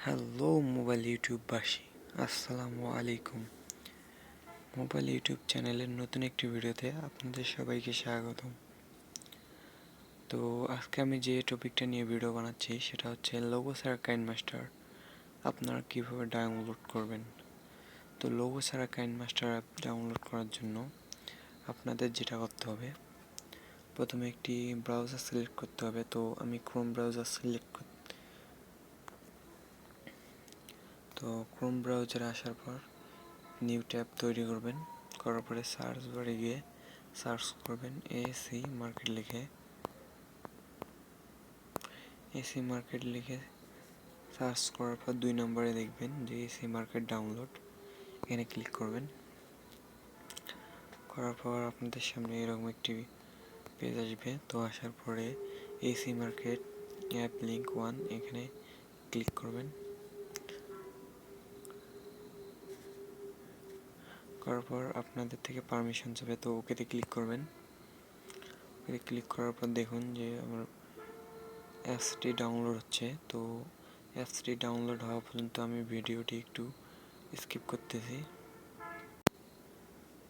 Hello mobile ইউটিউববাসী, আসসালামু আলাইকুম। Mobile YouTube চ্যানেলের নতুন একটি ভিডিওতে আপনাদের সবাইকে স্বাগতম। তো আজকে আমি যে টপিকটা নিয়ে ভিডিও বানাচ্ছি সেটা হচ্ছে লোগো ছাড়া কাইনমাস্টার আপনারা কীভাবে ডাউনলোড করবেন। তো লোগো ছাড়া কাইনমাস্টার অ্যাপ ডাউনলোড করার জন্য আপনাদের যেটা করতে হবে, প্রথমে একটি ব্রাউজার সিলেক্ট করতে হবে। তো আমি ক্রোম ব্রাউজার ক্রোম ব্রাউজারে আসার পর নিউ ট্যাব তৈরি করবেন। করার পরে সার্চ বারে গিয়ে সার্চ করবেন এসি মার্কেট লিখে সার্চ করার পর 2 নম্বরে দেখবেন যে এসি মার্কেট ডাউনলোড, এখানে ক্লিক করবেন। করার পর আপনাদের সামনে এরকম একটি পেজ আসবে। তো আসার পরে এসি মার্কেট অ্যাপ লিঙ্ক 1 এখানে ক্লিক করবেন। করার পর আপনাদের থেকে পারমিশন চাইবে, তো ওকেতে ক্লিক করবেন। ওকে ক্লিক করার পর দেখুন যে আমার অ্যাপসটি ডাউনলোড হচ্ছে। তো অ্যাপসটি ডাউনলোড হওয়া পর্যন্ত আমি ভিডিওটি একটু স্কিপ করতেছি।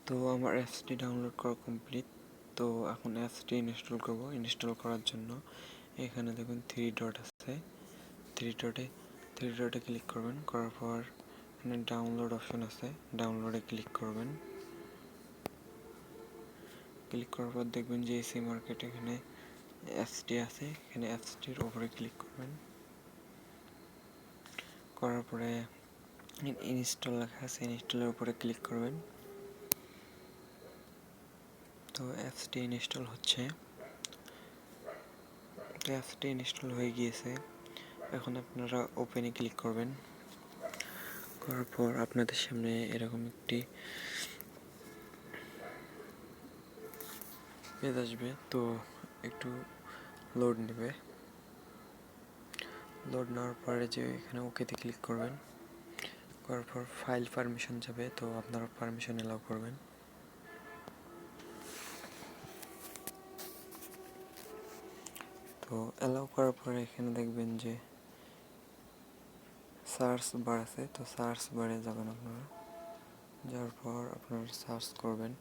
তো আমার অ্যাপসটি ডাউনলোড করা কমপ্লিট। তো এখন অ্যাপসটি ইনস্টল করব। ইনস্টল করার জন্য এখানে দেখুন 3 ডট আছে, 3 ডটে ক্লিক করবেন। করার পর এখানে ডাউনলোড অপশন আছে, ডাউনলোডে ক্লিক করবেন। ক্লিক করার পর দেখবেন যে এসি মার্কেট এখানে অ্যাপসটি আছে, এখানে অ্যাপসটির উপরে ক্লিক করবেন। করার পরে ইনস্টল লেখা আছে, ইনস্টলের উপরে ক্লিক করবেন। তো অ্যাপসটি ইনস্টল হচ্ছে। তো অ্যাপসটি ইনস্টল হয়ে গিয়েছে। এখন আপনারা ওপেনে ক্লিক করবেন। করার পর আপনাদের সামনে এরকম একটি পেজ আসবে। তো একটু লোড নেবে। লোড নেওয়ার পরে যে এখানে ওকেতে ক্লিক করবেন। করার পর ফাইল পারমিশন যাবে, তো আপনারা পারমিশন এলাও করবেন। তো এলাও করার পরে এখানে দেখবেন যে সার্চ বার আছে। তো সার্চ বারে যাবেন আপনারা। যাওয়ার পর আপনারা সার্চ করবেন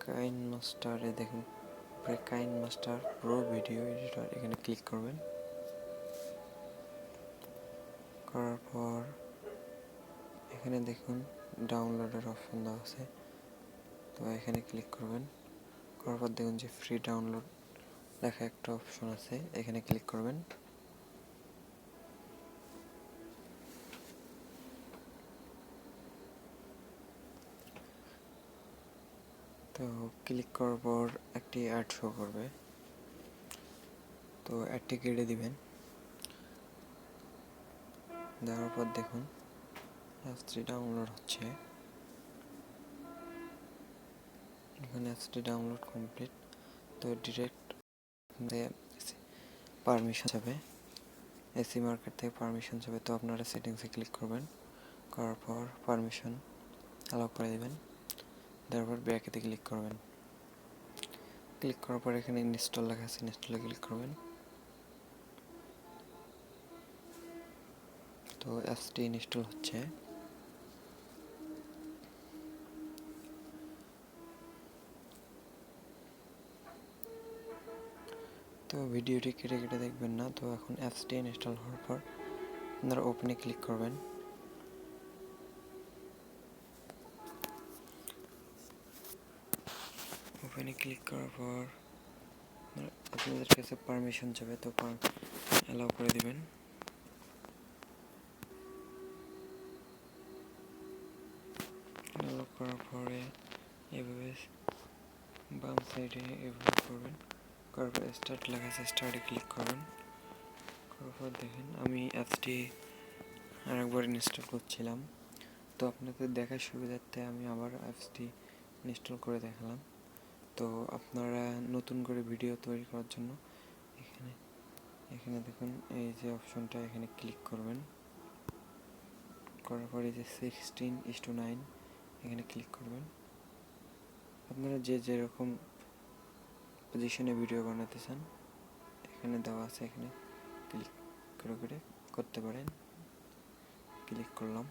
কাইনমাস্টারে, দেখুন কাইনমাস্টার প্রো ভিডিও এডিটর, এখানে ক্লিক করবেন। করার পর এখানে দেখুন ডাউনলোডের অপশন দেওয়া আছে, তো এখানে ক্লিক করবেন। করার পর দেখুন যে ফ্রি ডাউনলোড লেখা একটা অপশন আছে, এখানে ক্লিক করবেন। তো ক্লিক করার পর একটি অ্যাড শো করবে, তো অ্যাডটি কেটে দিবেন। দেওয়ার পর দেখুন অ্যাপসটি ডাউনলোড হচ্ছে। এখানে অ্যাপসটি ডাউনলোড কমপ্লিট। তো ডিরেক্ট পারমিশন যাবে, এসি মার্কেট থেকে পারমিশন যাবে। তো আপনারা সেটিংসে ক্লিক করবেন। করার পর পারমিশন অ্যালাউ করে দেবেন। দেওয়ার পর ব্যাকেতে ক্লিক করবেন। ক্লিক করার পর এখানে ইনস্টল লেখা আছে, ইনস্টলে ক্লিক করবেন। তো অ্যাপসটি ইনস্টল হচ্ছে। তো ভিডিওটি কেটে কেটে দেখবেন না। তো এখন অ্যাপসটি ইনস্টল হওয়ার পর আপনারা ওপেনে ক্লিক করবেন। ওপেনে ক্লিক করার পর আপনাদের কাছে পারমিশন যাবে, তো অ্যালাউ করে দিবেন। অ্যালাউ করার পরে এভাবে বাম সাইডে এভাবে করবেন। করার পর স্টার্ট লেখা আছে, স্টার্টে ক্লিক করবেন। করার পর দেখেন আমি অ্যাপসটি আরেকবার ইনস্টল করছিলাম। তো আপনাদের দেখার সুবিধার্থে আমি আবার অ্যাপসটি ইনস্টল করে দেখালাম। তো আপনারা নতুন করে ভিডিও তৈরি করার জন্য এখানে দেখুন এই যে অপশনটা, এখানে ক্লিক করবেন। করার পরে যে 16:9 এখানে ক্লিক করবেন। আপনারা যে যেরকম পজিশনে ভিডিও বানাতে চান এখানে দেওয়া আছে, এখানে করে করতে পারেন। ক্লিক করলাম,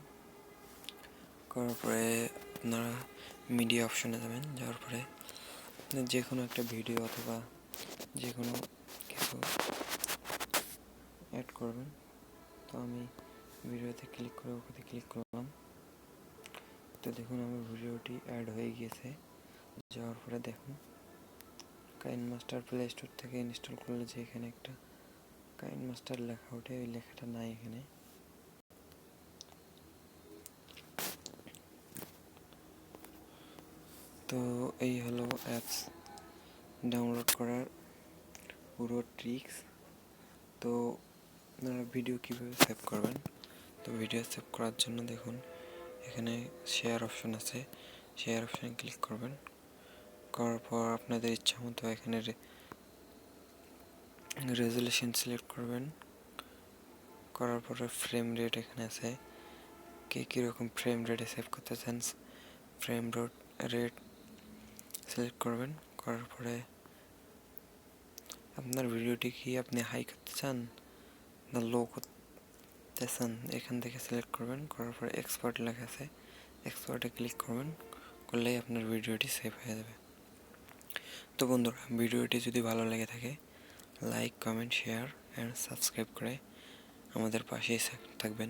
করার পরে আপনারা মিডিয়া অপশনে যাবেন। যাওয়ার পরে যে কোনো একটা ভিডিও অথবা যে কোনো কিছু অ্যাড করবেন। তো আমি ভিডিওতে ক্লিক করে ওকে ক্লিক করলাম। তো দেখুন আমার ভিডিওটি অ্যাড হয়ে গিয়েছে। যাওয়ার পরে দেখুন কাইনমাস্টার প্লে স্টোর থেকে ইনস্টল করলে যে এখানে একটা কাইনমাস্টার লেখা ওঠে, ওই লেখাটা নাই এখানে। তো এই হলো অ্যাপস ডাউনলোড করার পুরো ট্রিক্স। তো আপনারা ভিডিও কীভাবে সেভ করবেন, তো ভিডিও সেভ করার জন্য দেখুন এখানে শেয়ার অপশন আছে, শেয়ার অপশানে ক্লিক করবেন। করার পর আপনাদের ইচ্ছা মতো এখানে রেজুলেশন সিলেক্ট করবেন। করার পরে ফ্রেম রেট এখানে আছে, কে কীরকম ফ্রেম রেটে সেভ করতে চান ফ্রেম রেট সিলেক্ট করবেন। করার পরে আপনার ভিডিওটি কি আপনি হাই করতে চান না লো করতে চান, এখান থেকে সিলেক্ট করবেন। করার পরে এক্সপার্ট লেখা আছে, এক্সপার্টে ক্লিক করবেন, করলেই আপনার ভিডিওটি সেভ হয়ে যাবে। তো বন্ধুরা, ভিডিওটি যদি ভালো লেগে থাকে like, comment, share and subscribe করে আমাদের পাশেই থাকবেন।